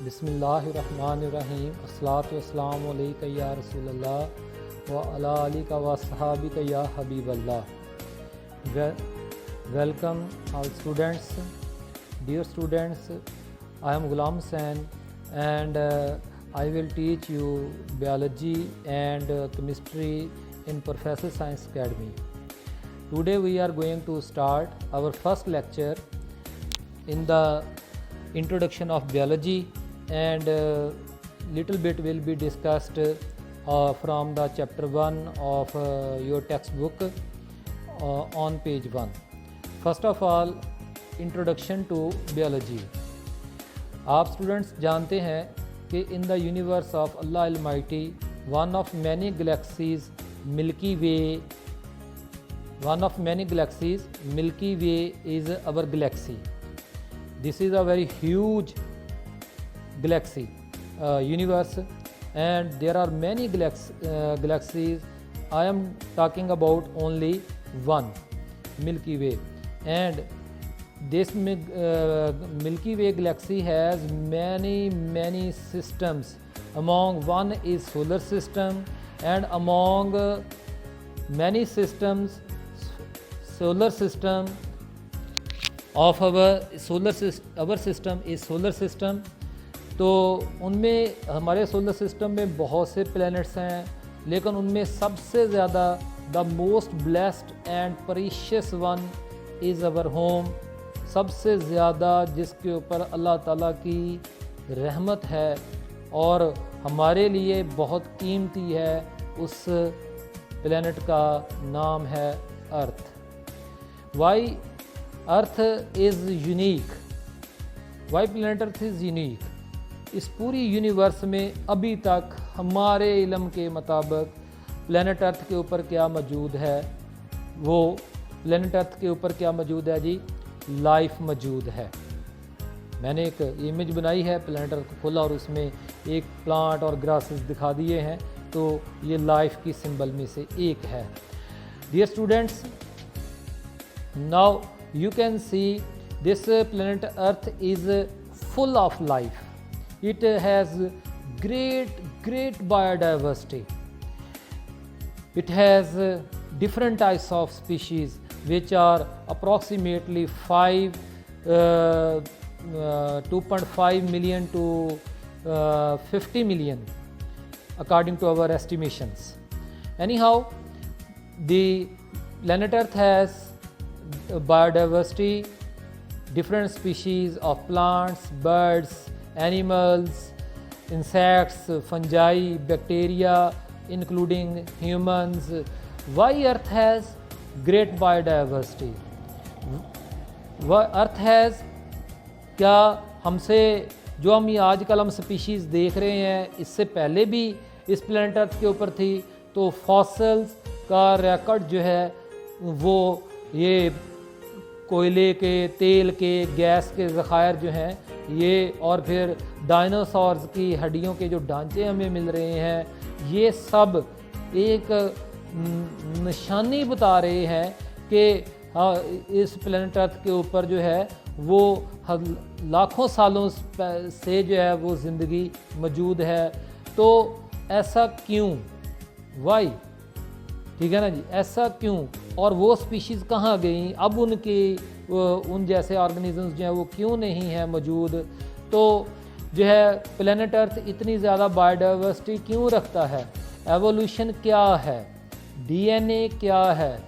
बिस्मिल्लाहिर्रहमानिर्रहीम अस्सलातु वस्सलामु अलैका या रसूलल्लाह व अला आलिका व सहाबिका या Habibullah. Welcome all students. Dear students, I am Ghulam Hussain and I will teach you biology and chemistry in Professor Science Academy. Today we are going to start our first lecture in the introduction of biology, and little bit will be discussed from the chapter 1 of your textbook on page 1. First of all, introduction to biology. आप students जानते हैं कि in the universe of Allah Almighty one of many galaxies Milky Way is our galaxy. This is a very huge galaxy universe, and there are many galaxies. I am talking about only one, Milky Way, and this Milky Way galaxy has many systems. Among one is solar system, and among many systems, solar system of our system is solar system. तो उनमें हमारे solar system में बहुत से planets हैं, लेकिन उनमें सबसे ज़्यादा the most blessed and precious one is our home. सबसे ज़्यादा जिसके ऊपर अल्लाह ताला की रहमत है और हमारे लिए बहुत कीमती है, उस प्लैनेट का नाम है earth. Why earth is unique, why planet earth is unique. इस पूरी यूनिवर्स में अभी तक हमारे इल्म के मुताबिक प्लैनेट अर्थ के ऊपर क्या मौजूद है, वो प्लैनेट अर्थ के ऊपर क्या मौजूद है जी, लाइफ मौजूद है। मैंने एक इमेज बनाई है, प्लैनेट अर्थ को खोला और उसमें एक प्लांट और ग्रासेस दिखा दिए हैं, तो ये लाइफ की सिंबल में से एक है। Dear students, now you can see this planet Earth is full of life. It has great biodiversity. It has different types of species which are approximately 2.5 million to 50 million according to our estimations. Anyhow, the planet Earth has biodiversity, different species of plants, birds, animals, insects, fungi, bacteria, including humans. Why Earth has great biodiversity? Earth has, क्या हमसे जो हम ये आजकल हम species देख रहे हैं, इससे पहले भी इस प्लैनेट अर्थ के ऊपर थी, तो फॉसिल्स का रिकॉर्ड जो है वो ये कोयले के, तेल के, गैस के ज़खायर जो हैं ये, और फिर डायनासोर्स की हड्डियों के जो ढांचे हमें मिल रहे हैं, ये सब एक निशानी बता रहे हैं कि इस प्लैनेट अर्थ के ऊपर जो है वो लाखों सालों से जो है वो ज़िंदगी मौजूद है। तो ऐसा क्यों, वाई, ठीक है ना जी, ऐसा क्यों, और वो स्पीशीज़ कहाँ गई, अब उन जैसे ऑर्गेनिजम्स जो हैं वो क्यों नहीं हैं मौजूद। तो जो है प्लैनेट अर्थ इतनी ज़्यादा बायोडाइवर्सिटी क्यों रखता है, एवोल्यूशन क्या है, डीएनए क्या है,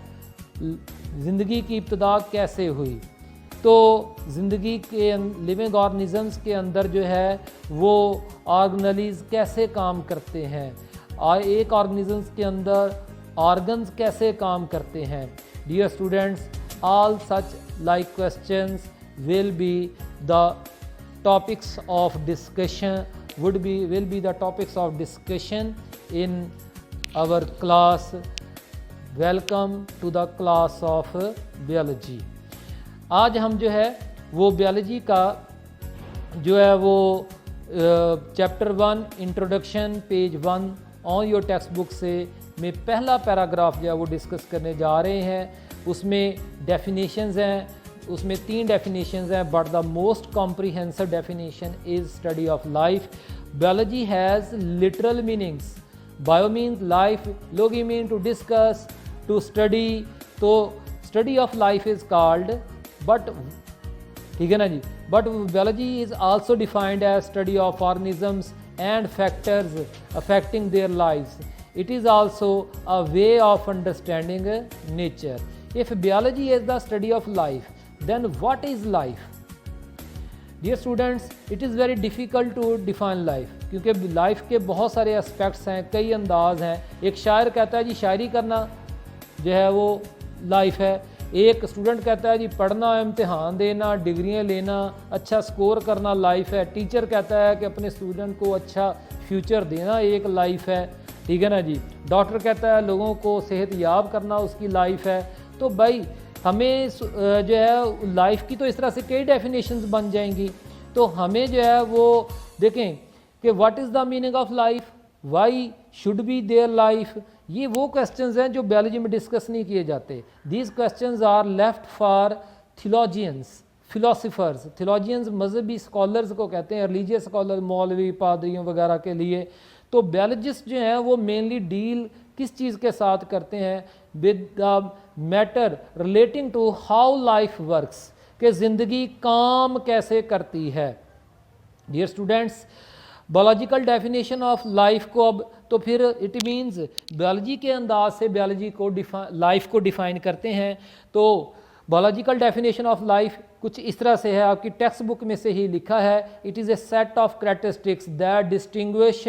ज़िंदगी की इब्तिदा कैसे हुई। तो ज़िंदगी के लिविंग ऑर्गेनिजम्स के अंदर जो है वो ऑर्गेनेलीज़ कैसे काम करते हैं, और एक ऑर्गेनिजम्स के अंदर ऑर्गन्स कैसे काम करते हैं। Dear students, all such like questions will be the topics of discussion will be the topics of discussion in our class. Welcome to the class of biology. आज हम जो है वो बायोलॉजी का जो है वो chapter 1 introduction page 1 on your text book से में पहला पैराग्राफ जो है वो डिस्कस करने जा रहे हैं। उसमें डेफिनेशंस हैं, उसमें 3 डेफिनेशंस हैं, but the most comprehensive definition is study of life. Biology has literal meanings. Bio means life, logy mean to discuss, to study, तो study of life is called, but ठीक है ना जी, but biology is also defined as study of organisms and factors affecting their lives. It is also a way of understanding nature. If biology is the study of life, then what is life? Dear students, it is very difficult to define life, क्योंकि life के बहुत सारे aspects हैं, कई अंदाज हैं। एक शायर कहता है जी शायरी करना जो है वो लाइफ है, एक स्टूडेंट कहता है जी पढ़ना, इम्तिहान देना, डिग्रियां लेना, अच्छा स्कोर करना लाइफ है, टीचर कहता है कि अपने स्टूडेंट को अच्छा फ्यूचर देना एक लाइफ है, ठीक है ना जी, डॉक्टर कहता है लोगों को सेहत याब करना उसकी लाइफ है। तो भाई हमें जो है लाइफ की तो इस तरह से कई डेफिनेशंस बन जाएंगी, तो हमें जो है वो देखें कि what is the meaning of life, why should be their life, ये वो क्वेश्चंस हैं जो बायोलॉजी में डिस्कस नहीं किए जाते। These questions are left for theologians, philosophers. Theologians मजहबी स्कॉलर्स को कहते हैं, रिलीजियस स्कॉलर, मौलवी, पादरियों वगैरह के लिए। तो बायोलॉजिस्ट जो हैं वो मेनली डील किस चीज़ के साथ करते हैं, with the matter relating to how life works, कि ज़िंदगी काम कैसे करती है। Dear students, biological definition of life को अब तो फिर इट मीन्स बायोलॉजी के अंदाज से बायोलॉजी को लाइफ को डिफ़ाइन करते हैं। तो बायोलॉजिकल डेफिनेशन ऑफ लाइफ कुछ इस तरह से है, आपकी टेक्स्ट बुक में से ही लिखा है, it is a set of characteristics that distinguish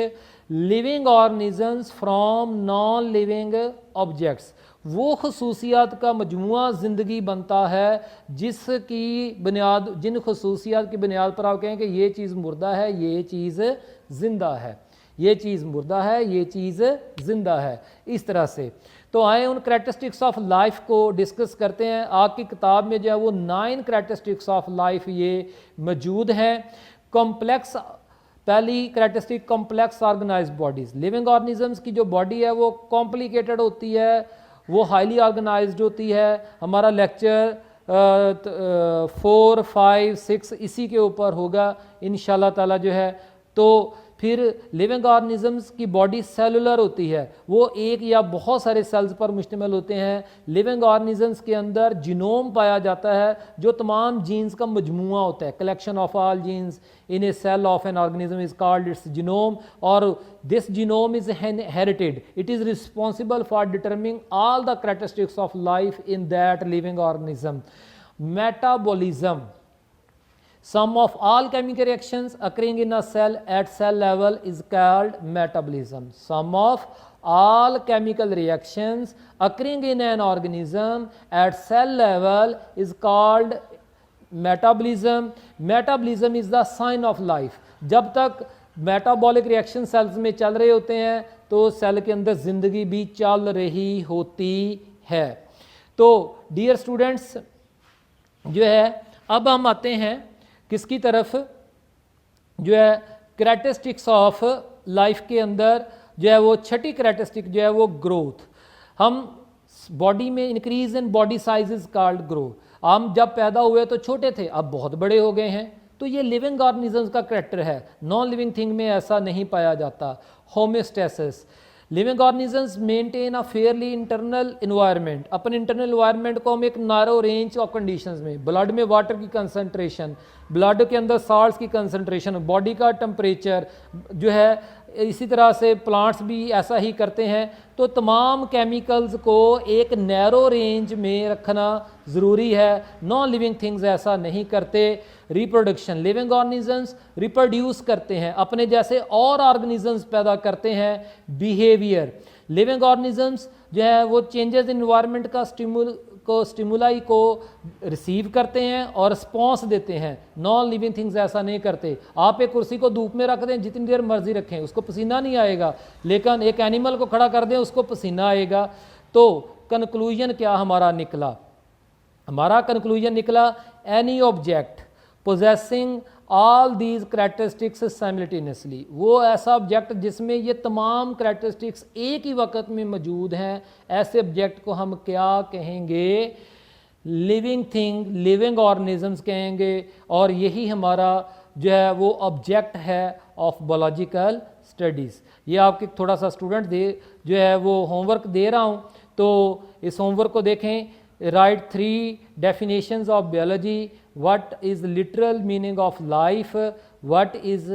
living organisms from non living objects. वो खसूसियात का मजमुआ ज़िंदगी बनता है जिसकी बुनियाद, जिन खसूसियात की बुनियाद पर आप कहें कि ये चीज़ मुर्दा है, ये चीज़ ज़िंदा है, ये चीज़ मुर्दा है, ये चीज़ ज़िंदा है, इस तरह से। तो आए उन करैक्टरिस्टिक्स ऑफ लाइफ को डिस्कस करते हैं। आपकी किताब में जो है वो 9 करैक्टरिस्टिक्स ऑफ लाइफ ये मौजूद हैं। कॉम्प्लेक्स, पहली characteristic complex organised bodies. Living organisms की जो बॉडी है वो कॉम्प्लिकेटेड होती है, वो हाईली ऑर्गेनाइज्ड होती है। हमारा लेक्चर 4, 5, 6 इसी के ऊपर होगा इंशाल्लाह ताला जो है। तो फिर लिविंग ऑर्गेनिजम्स की बॉडी सेलुलर होती है, वो एक या बहुत सारे सेल्स पर मुश्तमिल होते हैं। लिविंग ऑर्गेनिजम्स के अंदर जीनोम पाया जाता है जो तमाम जीन्स का मजमुआ होता है, collection of all genes in a cell of an organism is called its genome, और this genome is inherited, it is responsible for determining all the characteristics of life in that living organism. Metabolism, sum of all chemical reactions occurring in a cell at cell level is called metabolism. Sum of all chemical reactions occurring in an organism at cell level is called metabolism. Metabolism is the sign of life. जब तक metabolic reaction cells में चल रहे होते हैं तो cell के अंदर ज़िंदगी भी चल रही होती है। तो डियर स्टूडेंट्स जो है अब हम आते हैं किसकी तरफ, जो है करैक्टरिस्टिक्स ऑफ लाइफ के अंदर जो है वो छठी करैक्टरिस्टिक जो है वो ग्रोथ। हम बॉडी में increase in body size is called grow. हम जब पैदा हुए तो छोटे थे, अब बहुत बड़े हो गए हैं, तो ये लिविंग ऑर्गेनिजम्स का करैक्टर है। नॉन लिविंग थिंग में ऐसा नहीं पाया जाता। Homeostasis, living organisms maintain a fairly internal environment. Upon internal environment को हम एक नारो रेंज ऑफ कंडीशंस में, ब्लड में वाटर की कंसंट्रेशन, ब्लड के अंदर साल्ट्स की कंसंट्रेशन, बॉडी का टेम्परेचर जो है, इसी तरह से प्लांट्स भी ऐसा ही करते हैं। तो तमाम केमिकल्स को एक नैरो रेंज में रखना ज़रूरी है। नॉन लिविंग थिंग्स ऐसा नहीं करते। रिप्रोडक्शन, लिविंग ऑर्गेनिजम्स रिप्रोड्यूस करते हैं, अपने जैसे और ऑर्गेनिजम्स पैदा करते हैं। बिहेवियर, लिविंग ऑर्गेनिजम्स जो है वो चेंजेस इन एनवायरनमेंट का स्टिमुलाई को रिसीव करते हैं और रिस्पॉन्स देते हैं। नॉन लिविंग थिंग्स ऐसा नहीं करते। आप एक कुर्सी को धूप में रख दें, जितनी देर मर्जी रखें, उसको पसीना नहीं आएगा, लेकिन एक एनिमल को खड़ा कर दें, उसको पसीना आएगा। तो कंक्लूजन क्या हमारा निकला? हमारा कंक्लूजन निकला, any object possessing all these characteristics simultaneously, वो ऐसा ऑब्जेक्ट जिसमें ये तमाम करैक्टरिस्टिक्स एक ही वक्त में मौजूद हैं, ऐसे ऑब्जेक्ट को हम क्या कहेंगे? लिविंग थिंग, लिविंग ऑर्गेनिजम्स कहेंगे, और यही हमारा जो है वो ऑब्जेक्ट है ऑफ बायोलॉजिकल स्टडीज़। ये आपके थोड़ा सा स्टूडेंट दे जो है वो होमवर्क दे रहा हूँ, तो इस होमवर्क को देखें। Right 3 definitions of biology, what is literal meaning of life, what is,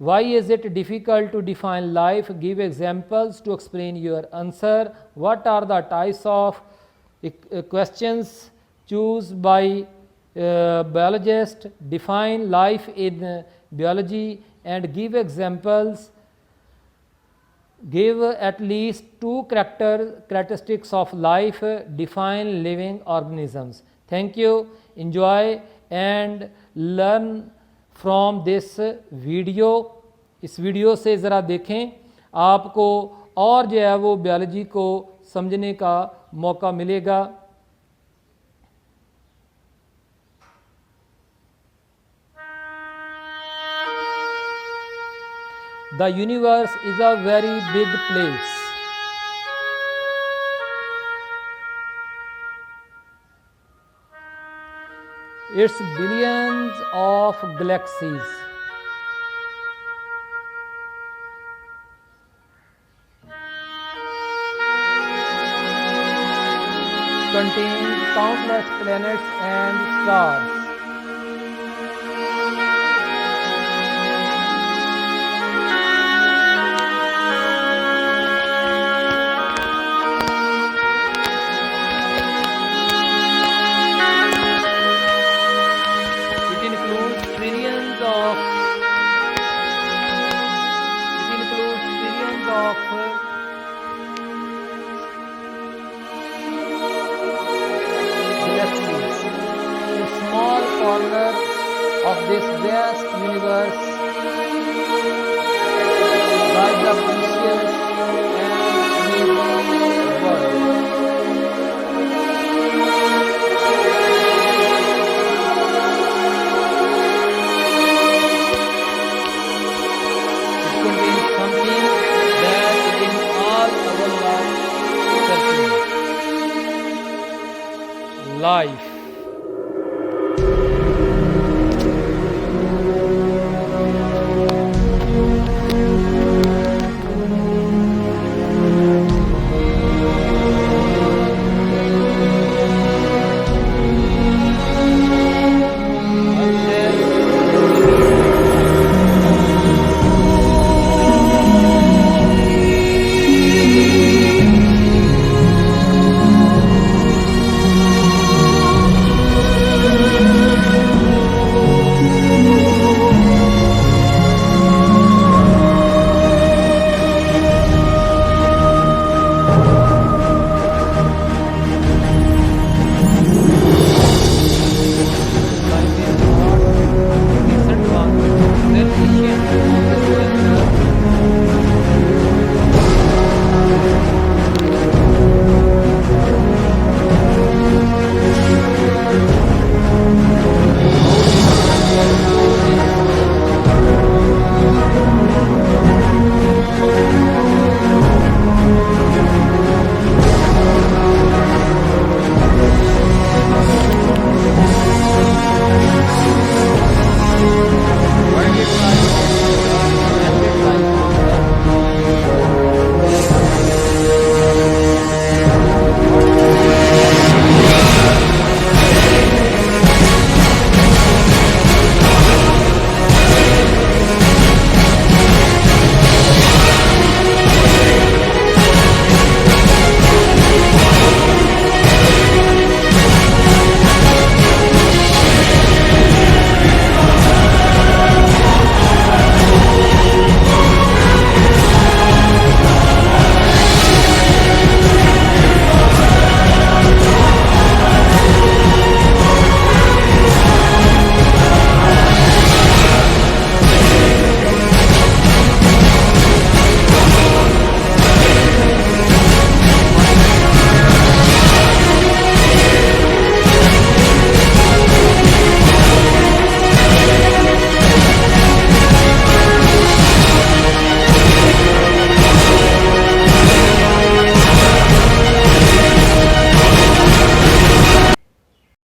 why is it difficult to define life, give examples to explain your answer, what are the types of questions choose by biologist, define life in biology and give examples, give at least 2 characteristics of life, define living organisms. Thank you, enjoy and learn from this video. इस video से ज़रा देखें, आपको और जो है वो biology को समझने का मौका मिलेगा। The universe is a very big place. It's billions of galaxies. Contains countless planets and stars. It includes trillions of galaxies. A small corner of this vast universe lies the precious and amazing world. It contains something that in all our life searching. Life.